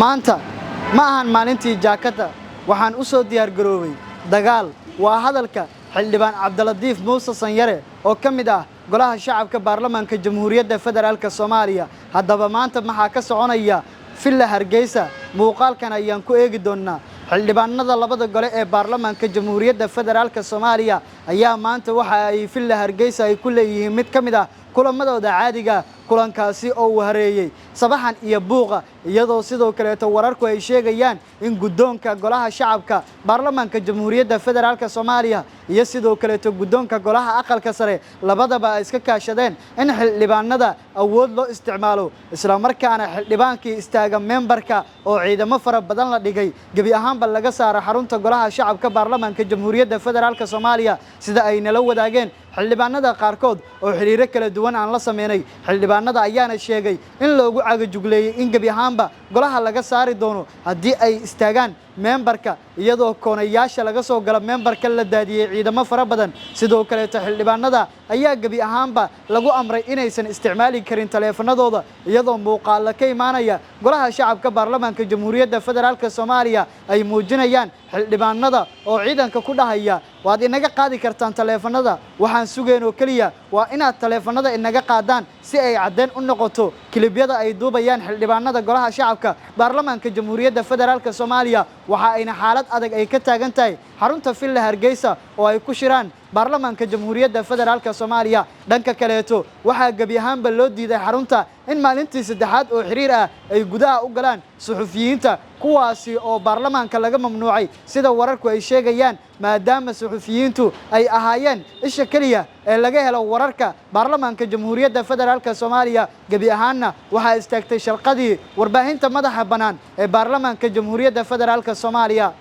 maanta ma ahan maalintii jaakada waxaan u soo diyaar garoobay dagaal waa hadalka xildhibaan Cabdiladiif Muuse Sanyare oo kamid ah golaha shacabka baarlamaanka Jamhuuriyadda Federaalka Soomaaliya haddaba maanta maxaa ka soconaya Villa Hargeysa muuqaalkan ayaan ku eegi doonaa xildhibaanada labada gole ee baarlamaanka Jamhuuriyadda Federaalka Soomaaliya ayaa maanta waxa ay Villa Hargeysa ay ku leeyihiin mid kamid ah kulamadooda caadiga kulankaasi oo hareeyay sabaxan iyo buuqa iyadoo sidoo kale wararku ay sheegayaan in guddoonka golaha shacabka baarlamaanka Jamhuuriyadda Federaalka Soomaaliya iyo sidoo kale guddoonka golaha aqalka sare labadaba ay iska kaashadeen in xildhibaanada awood loo isticmaalo isla markaana xildhibaankii istaaga memberka oo ciidamo fara badan la dhigay gabi ahaanba laga saaro xarunta golaha shacabka baarlamaanka Jamhuuriyadda Federaalka Soomaaliya sida ay nala wadaageen xildhibaanada qaarkood oo xiriir kala duwan aan la sameynay xildhibaanada ayaana sheegay in loogu cagajugleeyay in gabi ahaanba golaha laga saari doono haddii ay istaagaan memberka iyadoo koonayaasha laga soo gala memberka la daadiyay ciidamo fara badan sidoo kale xildhibaanada ayaa gabi ahaanba lagu amray inaysan isticmaali karin taleefanadooda iyadoo muuqaal ka imaanaya golaha shacabka baarlamaanka Jamhuuriyadda Federaalka Soomaaliya ay muujinayaan xildhibaanada oo ciidanka ku dhahaya waad inaga qaadi kartaan taleefanada waxaan sugeen oo kaliya waa inaad taleefanada inaga qaadaan si ay cadeen u noqoto kilibyada ay duubayaan xildhibaanada golaha shacabka baarlamaanka Jamhuuriyadda Federaalka Soomaaliya waxa ayna xaalad adag ay ka taagan tahay xarunta Villa Hargeysa oo ay ku shiraan baarlamaanka Jamhuuriyadda Federaalka Soomaaliya dhanka kaleeto waxa gabi ahaanba loo diiday xarunta in maalintii saddexaad oo xiriir ah ay gudaha u galaan suxufiyiinta kuwaasi oo baarlamaanka laga mamnuucay sida wararku ay sheegayaan maadaama suxufiyiintu ay ahaayeen isha kaliya ee laga helo wararka baarlamaanka Jamhuuriyadda Federaalka Soomaaliya gabi ahaanna waxa istaagtay sharqadii warbaahinta madaxa banaan ee baarlamaanka Jamhuuriyadda Federaalka Soomaaliya